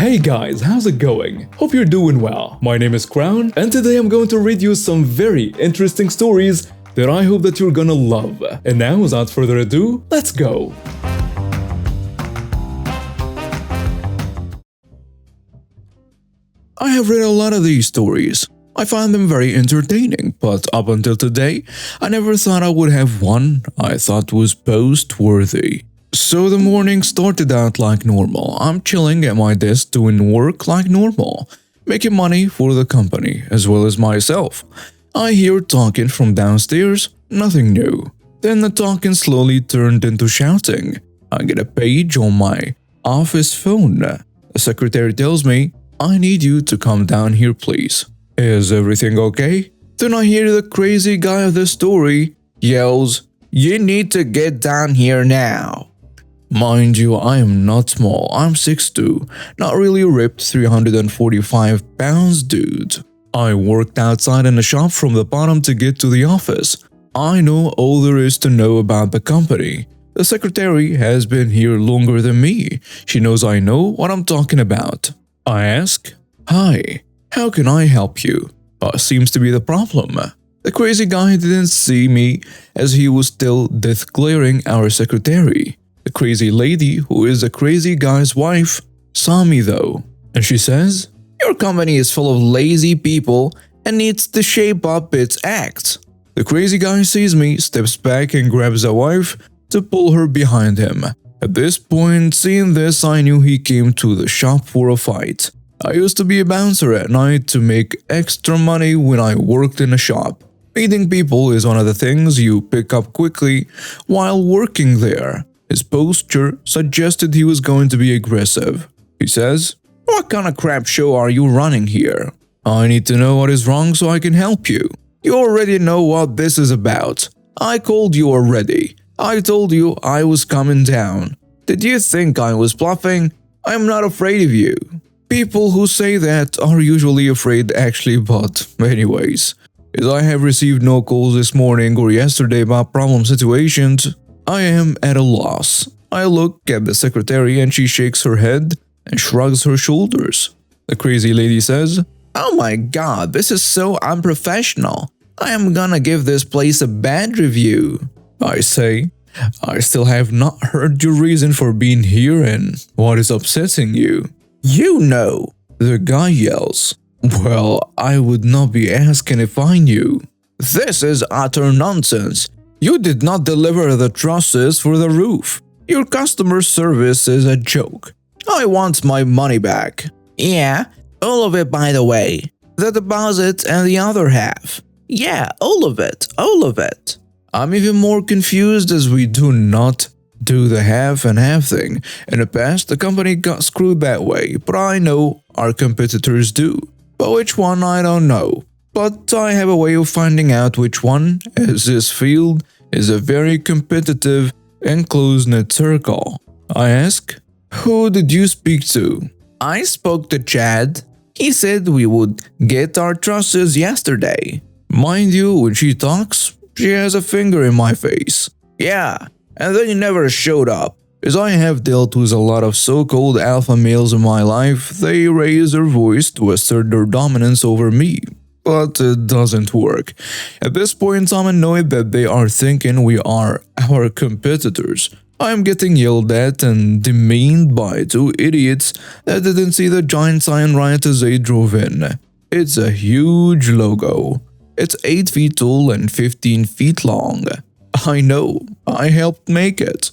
Hey guys, how's it going? Hope you're doing well. My name is Crown, and today I'm going to read you some very interesting stories that I hope that you're gonna love. And now, without further ado, let's go! I have read a lot of these stories. I find them very entertaining, but up until today, I never thought I would have one I thought was post-worthy. So the morning started out like normal. I'm chilling at my desk doing work like normal, making money for the company as well as myself. I hear talking from downstairs, nothing new. Then the talking slowly turned into shouting. I get a page on my office phone. The secretary tells me, "I need you to come down here, please." Is everything okay? Then I hear the crazy guy of the story yells, "You need to get down here now." Mind you, I am not small. I'm 6'2", not really ripped 345 pounds dude. I worked outside in a shop from the bottom to get to the office. I know all there is to know about the company. The secretary has been here longer than me. She knows I know what I'm talking about. I ask, "Hi, how can I help you?" Seems to be the problem. The crazy guy didn't see me as he was still death-glaring our secretary. The crazy lady, who is the crazy guy's wife, saw me though, and she says, "Your company is full of lazy people and needs to shape up its act." The crazy guy sees me, steps back and grabs the wife to pull her behind him. At this point, seeing this, I knew he came to the shop for a fight. I used to be a bouncer at night to make extra money when I worked in a shop. Meeting people is one of the things you pick up quickly while working there. His posture suggested he was going to be aggressive. He says, "What kind of crap show are you running here? I need to know what is wrong so I can help you. You already know what this is about. I called you already. I told you I was coming down. Did you think I was bluffing? I'm not afraid of you." People who say that are usually afraid actually, but anyways. As I have received no calls this morning or yesterday about problem situations, I am at a loss. I look at the secretary and she shakes her head and shrugs her shoulders. The crazy lady says, "Oh my god, this is so unprofessional. I am gonna give this place a bad review." I say, "I still have not heard your reason for being here and what is upsetting you." "You know," the guy yells. "Well, I would not be asking if I knew." "This is utter nonsense. You did not deliver the trusses for the roof. Your customer service is a joke. I want my money back." "Yeah, all of it, by the way. The deposit and the other half." "Yeah, all of it, all of it." I'm even more confused as we do not do the half and half thing. In the past, the company got screwed that way, but I know our competitors do. But which one, I don't know. But I have a way of finding out which one, as this field is a very competitive and close-knit circle. I ask, "Who did you speak to?" "I spoke to Chad. He said we would get our trusses yesterday." Mind you, when she talks, she has a finger in my face. "Yeah, and then he never showed up." As I have dealt with a lot of so-called alpha males in my life, they raise their voice to assert their dominance over me. But it doesn't work. At this point, I'm annoyed that they are thinking we are our competitors. I am getting yelled at and demeaned by two idiots that didn't see the giant sign right as they drove in. It's a huge logo. It's 8 feet tall and 15 feet long. I know, I helped make it.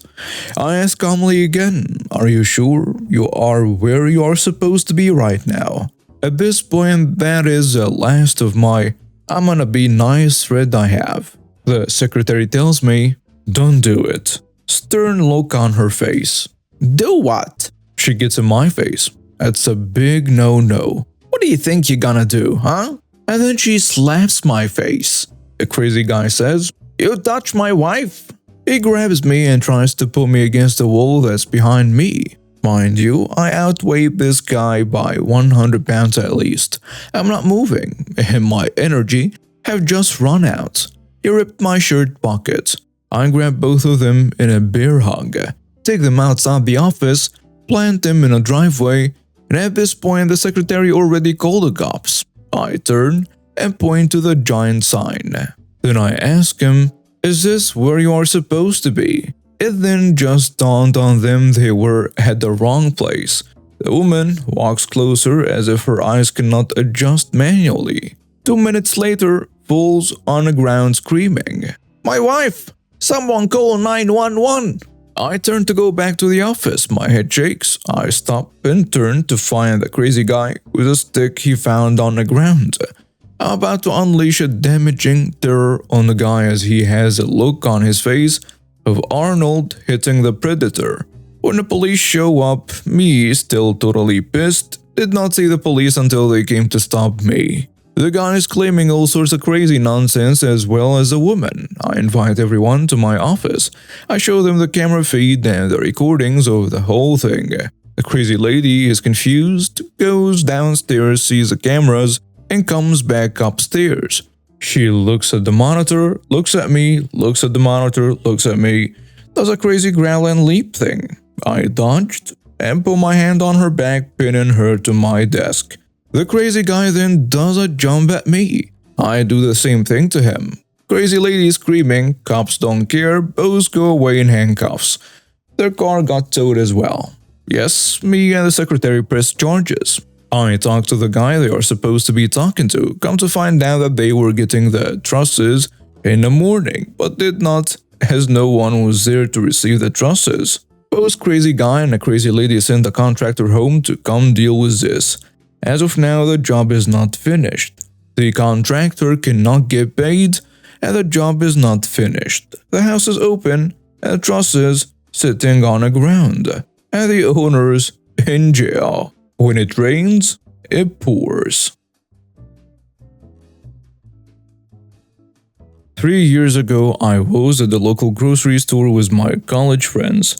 I ask calmly again, "Are you sure you are where you are supposed to be right now?" At this point, that is the last of my "I'm gonna be nice" thread I have. The secretary tells me, "Don't do it." Stern look on her face. "Do what?" She gets in my face. That's a big no-no. "What do you think you're gonna do, huh?" And then she slaps my face. The crazy guy says, "You touch my wife." He grabs me and tries to pull me against the wall that's behind me. Mind you, I outweigh this guy by 100 pounds at least. I'm not moving, and my energy have just run out. He ripped my shirt pocket. I grab both of them in a bear hug, take them outside the office, plant them in a driveway, and at this point the secretary already called the cops. I turn and point to the giant sign. Then I ask him, "Is this where you are supposed to be?" It then just dawned on them they were at the wrong place. The woman walks closer as if her eyes cannot adjust manually. 2 minutes later, falls on the ground screaming, "My wife! Someone call 911!" I turn to go back to the office. My head shakes. I stop and turn to find the crazy guy with a stick he found on the ground. I'm about to unleash a damaging terror on the guy as he has a look on his face of Arnold hitting the predator. When the police show up, me, still totally pissed, did not see the police until they came to stop me. The guy is claiming all sorts of crazy nonsense as well as a woman. I invite everyone to my office. I show them the camera feed and the recordings of the whole thing. The crazy lady is confused, goes downstairs, sees the cameras, and comes back upstairs. She looks at the monitor, looks at me, looks at the monitor, looks at me, does a crazy growl and leap thing. I dodged and put my hand on her back, pinning her to my desk. The crazy guy then does a jump at me. I do the same thing to him. Crazy lady screaming, cops don't care, both go away in handcuffs. Their car got towed as well. Yes, me and the secretary pressed charges. I talked to the guy they are supposed to be talking to, come to find out that they were getting the trusses in the morning, but did not, as no one was there to receive the trusses. Both crazy guy and the crazy lady sent the contractor home to come deal with this. As of now, the job is not finished. The contractor cannot get paid, and the job is not finished. The house is open, and the trusses sitting on the ground, and the owners in jail. When it rains, it pours. 3 years ago, I was at the local grocery store with my college friends.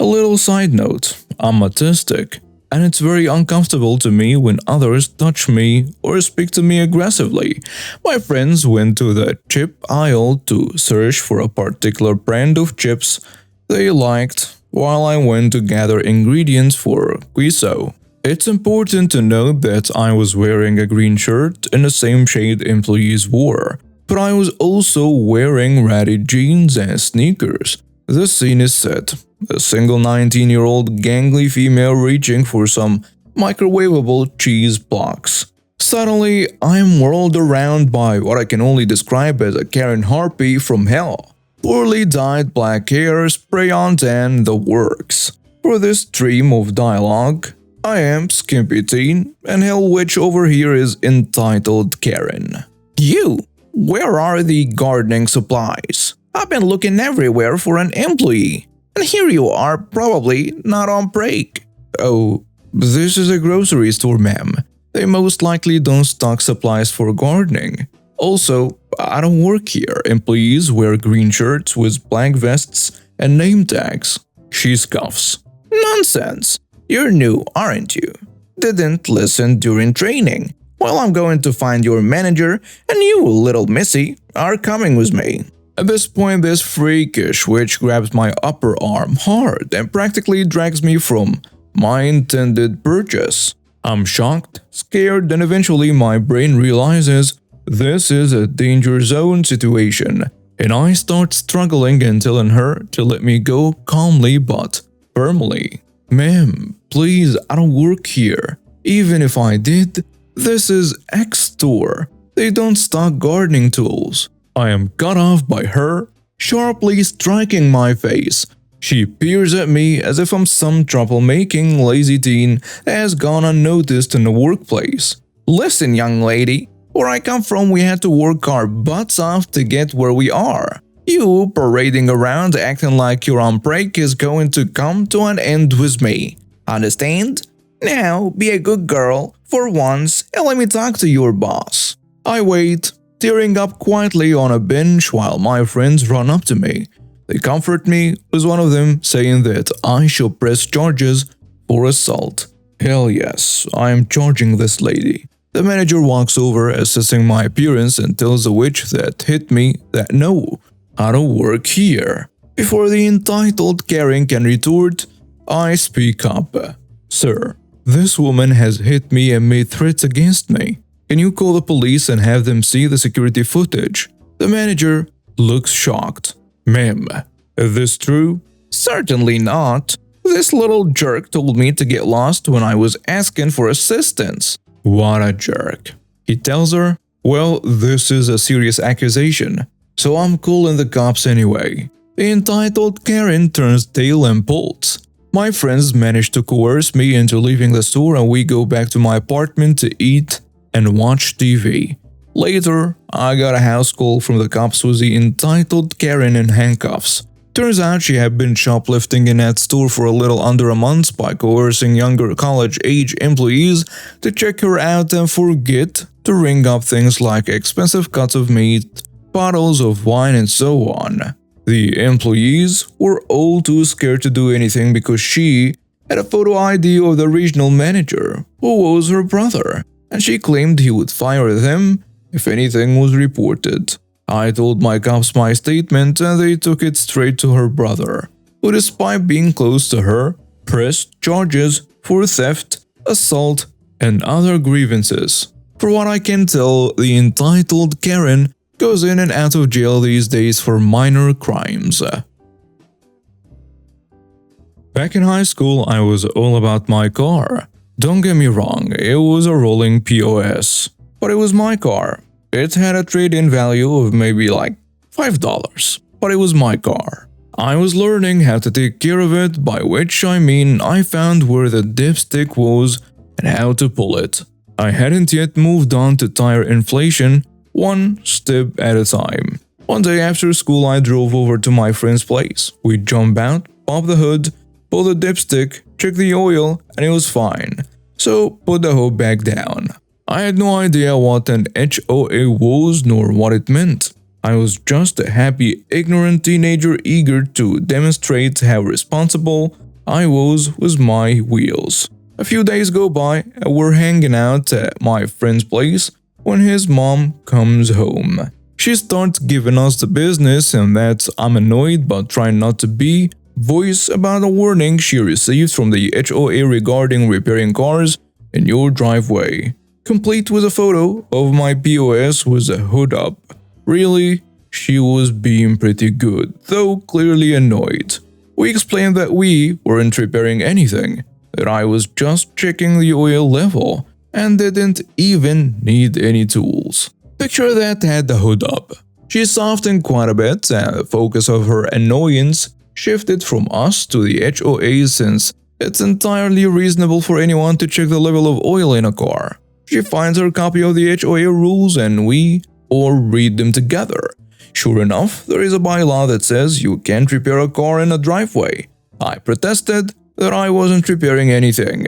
A little side note, I'm autistic, and it's very uncomfortable to me when others touch me or speak to me aggressively. My friends went to the chip aisle to search for a particular brand of chips they liked, while I went to gather ingredients for queso. It's important to note that I was wearing a green shirt in the same shade employees wore, but I was also wearing ratty jeans and sneakers. The scene is set. A single 19-year-old gangly female reaching for some microwavable cheese blocks. Suddenly, I'm whirled around by what I can only describe as a Karen Harpy from hell. Poorly dyed black hair, spray on tan, the works. For this stream of dialogue, I am Skimpy Teen, and Hell Witch over here is entitled Karen. You, where are the gardening supplies? I've been looking everywhere for an employee. And here you are, probably not on break. Oh, this is a grocery store, ma'am. They most likely don't stock supplies for gardening. Also, I don't work here. Employees wear green shirts with black vests and name tags. She scoffs. Nonsense. You're new, aren't you? Didn't listen during training. Well, I'm going to find your manager, and you, little missy, are coming with me. At this point, this freakish witch grabs my upper arm hard and practically drags me from my intended purchase. I'm shocked, scared, and eventually my brain realizes this is a danger zone situation, and I start struggling and telling her to let me go calmly but firmly. Ma'am, please, I don't work here. Even if I did, this is X store. They don't stock gardening tools. I am cut off by her, sharply striking my face. She peers at me as if I'm some troublemaking lazy teen that has gone unnoticed in the workplace. Listen, young lady, where I come from we had to work our butts off to get where we are. You parading around acting like you're on break is going to come to an end with me. Understand? Now be a good girl for once and let me talk to your boss. I wait, tearing up quietly on a bench while my friends run up to me. They comfort me, with one of them saying that I shall press charges for assault. Hell yes, I am charging this lady. The manager walks over, assessing my appearance, and tells the witch that hit me that no, I don't work here. Before the entitled Karen can retort, I speak up. Sir, This woman has hit me and made threats against me. Can you call the police and have them see the security footage? The manager looks shocked. Ma'am, is this true? Certainly not. This little jerk told me to get lost when I was asking for assistance. What a jerk. He tells her, well, this is a serious accusation, so I'm calling the cops anyway. The entitled Karen turns tail and bolts. My friends manage to coerce me into leaving the store and we go back to my apartment to eat and watch TV. Later, I got a house call from the cops with the entitled Karen in handcuffs. Turns out she had been shoplifting in that store for a little under a month by coercing younger college-age employees to check her out and forget to ring up things like expensive cuts of meat, bottles of wine, and so on. The employees were all too scared to do anything because she had a photo ID of the regional manager, who was her brother, and she claimed he would fire them if anything was reported. I told my cops my statement and they took it straight to her brother, who despite being close to her, pressed charges for theft, assault, and other grievances. For what I can tell, the entitled Karen goes in and out of jail these days for minor crimes. Back in high school, I was all about my car. Don't get me wrong, it was a rolling POS, but it was my car. It had a trade-in value of maybe like $5, but it was my car. I was learning how to take care of it, by which I mean I found where the dipstick was and how to pull it. I hadn't yet moved on to tire inflation, one step at a time. One day after school, I drove over to my friend's place. We jumped out, popped the hood, pulled the dipstick, checked the oil, and it was fine. So put the hood back down. I had no idea what an HOA was nor what it meant. I was just a happy, ignorant teenager eager to demonstrate how responsible I was with my wheels. A few days go by and we're hanging out at my friend's place when his mom comes home. She starts giving us the business and that I'm annoyed but trying not to be voice about a warning she received from the HOA regarding repairing cars in your driveway, complete with a photo of my POS with a hood up. Really, she was being pretty good, though clearly annoyed. We explained that we weren't repairing anything, that I was just checking the oil level and didn't even need any tools. Picture that had the hood up. She softened quite a bit and the focus of her annoyance shifted from us to the HOA since it's entirely reasonable for anyone to check the level of oil in a car. She finds her copy of the HOA rules and we all read them together. Sure enough, there is a bylaw that says you can't repair a car in a driveway. I protested that I wasn't repairing anything.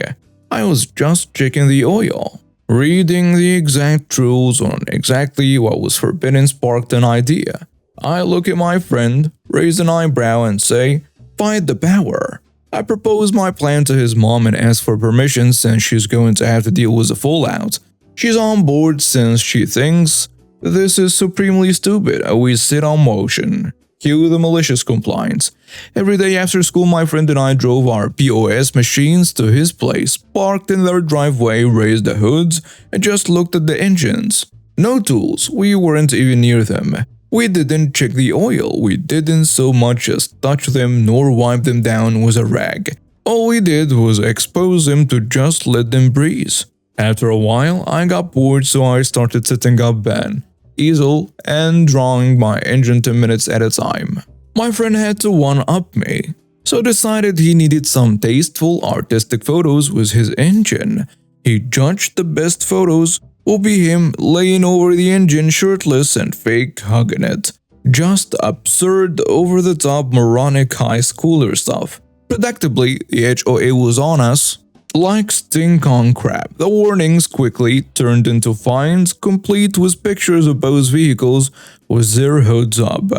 I was just checking the oil. Reading the exact rules on exactly what was forbidden sparked an idea. I look at my friend, raise an eyebrow and say, "Fight the power." I propose my plan to his mom and ask for permission since she's going to have to deal with the fallout. She's on board since she thinks this is supremely stupid and we sit on motion. Cue the malicious compliance. Every day after school, my friend and I drove our POS machines to his place, parked in their driveway, raised the hoods, and just looked at the engines. No tools, we weren't even near them. We didn't check the oil, we didn't so much as touch them nor wipe them down with a rag. All we did was expose them to just let them breathe. After a while, I got bored so I started setting up Ben, easel, and drawing my engine 10 minutes at a time. My friend had to one-up me, so decided he needed some tasteful, artistic photos with his engine. He judged the best photos will be him laying over the engine shirtless and fake hugging it. Just absurd, over-the-top, moronic high schooler stuff. Predictably, the HOA was on us like stink on crap. The warnings quickly turned into fines, complete with pictures of both vehicles with their hoods up.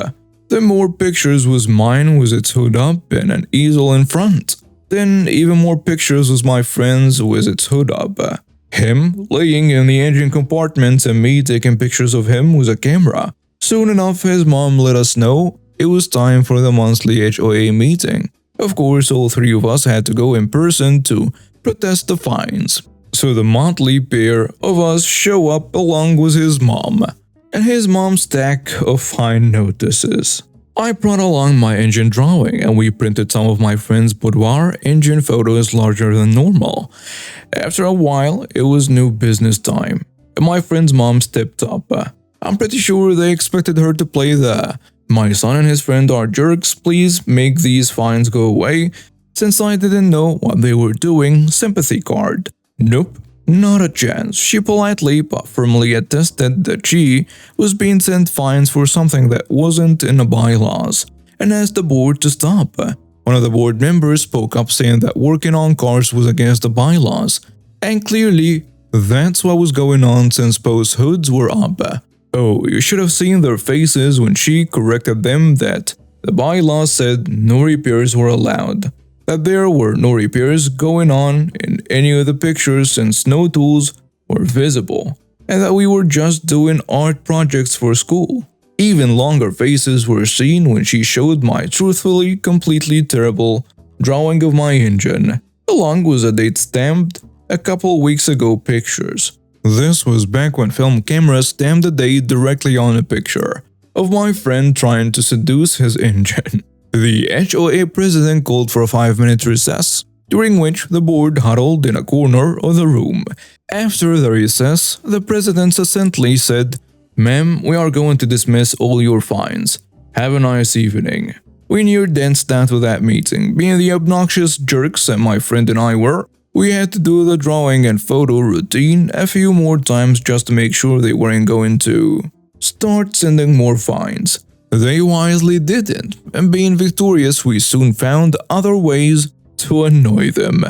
Then more pictures with mine with its hood up and an easel in front. Then even more pictures with my friend's with its hood up. Him laying in the engine compartment and me taking pictures of him with a camera. Soon enough, his mom let us know it was time for the monthly HOA meeting. Of course, all three of us had to go in person to protest the fines. So the motley pair of us show up along with his mom and his mom's stack of fine notices. I brought along my engine drawing and we printed some of my friend's boudoir engine photos larger than normal. After a while, it was new business time, and my friend's mom stepped up. I'm pretty sure they expected her to play the "My son and his friend are jerks, please make these fines go away," since I didn't know what they were doing sympathy card. Nope, not a chance. She politely but firmly attested that she was being sent fines for something that wasn't in the bylaws and asked the board to stop. One of the board members spoke up saying that working on cars was against the bylaws, and clearly that's what was going on since both hoods were up. Oh, you should have seen their faces when she corrected them that the bylaws said no repairs were allowed, that there were no repairs going on in any of the pictures since no tools were visible, and that we were just doing art projects for school. Even longer faces were seen when she showed my truthfully completely terrible drawing of my engine, along with a date stamped a couple weeks ago pictures. This was back when film cameras stamped the date directly on a picture of my friend trying to seduce his engine. The HOA president called for a 5-minute recess, during which the board huddled in a corner of the room. After the recess, the president succinctly said, "Ma'am, we are going to dismiss all your fines. Have a nice evening." We near danced out of that meeting. Being the obnoxious jerks that my friend and I were, we had to do the drawing and photo routine a few more times just to make sure they weren't going to start sending more fines. They wisely didn't, and being victorious, we soon found other ways to annoy them.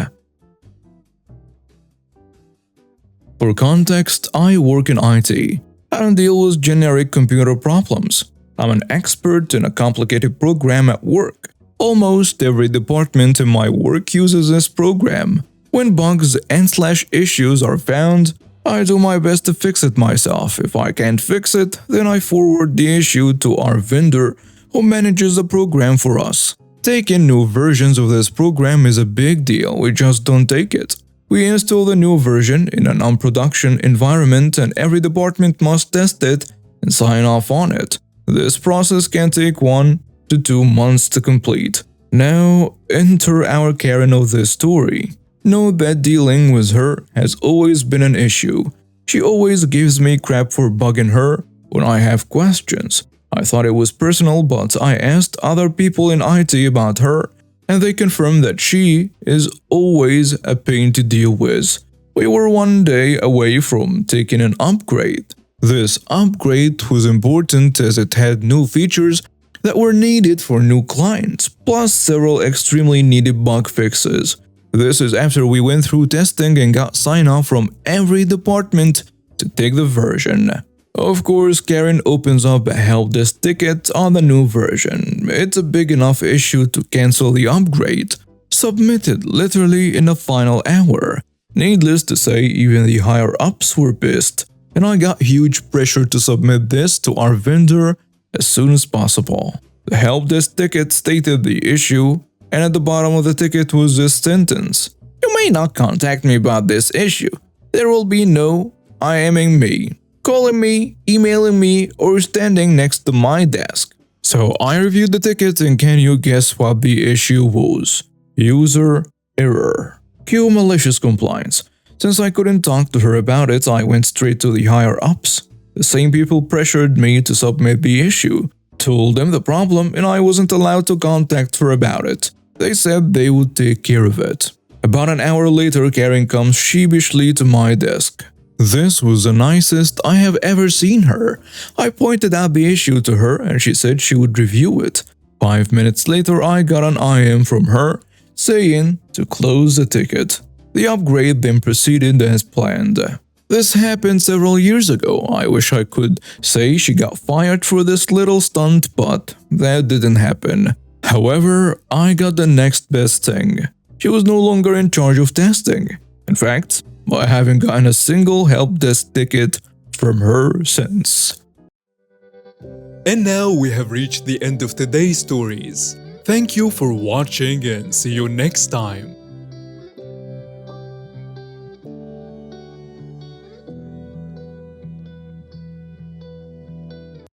For context, I work in IT. I don't deal with generic computer problems. I'm an expert in a complicated program at work. Almost every department in my work uses this program. When bugs and/slash issues are found, I do my best to fix it myself. If I can't fix it, then I forward the issue to our vendor who manages the program for us. Taking new versions of this program is a big deal, we just don't take it. We install the new version in a non-production environment and every department must test it and sign off on it. This process can take 1 to 2 months to complete. Now, enter our Karen of this story. Know that dealing with her has always been an issue. She always gives me crap for bugging her when I have questions. I thought it was personal, but I asked other people in IT about her, and they confirmed that she is always a pain to deal with. We were one day away from taking an upgrade. This upgrade was important as it had new features that were needed for new clients, plus several extremely needed bug fixes. This is after we went through testing and got sign-off from every department to take the version. Of course, Karen opens up a help desk ticket on the new version. It's a big enough issue to cancel the upgrade, submitted literally in the final hour. Needless to say, even the higher-ups were pissed, and I got huge pressure to submit this to our vendor as soon as possible. The help desk ticket stated the issue, and at the bottom of the ticket was this sentence: "You may not contact me about this issue. There will be no IMing me, calling me, emailing me, or standing next to my desk." So I reviewed the ticket and can you guess what the issue was? User error. Cue malicious compliance. Since I couldn't talk to her about it, I went straight to the higher-ups. The same people pressured me to submit the issue, told them the problem, and I wasn't allowed to contact her about it. They said they would take care of it. About an hour later, Karen comes sheepishly to my desk. This was the nicest I have ever seen her. I pointed out the issue to her and she said she would review it. 5 minutes later, I got an IM from her saying to close the ticket. The upgrade then proceeded as planned. This happened several years ago. I wish I could say she got fired for this little stunt, but that didn't happen. However, I got the next best thing. She was no longer in charge of testing. In fact, I haven't gotten a single help desk ticket from her since. And now we have reached the end of today's stories. Thank you for watching and see you next time.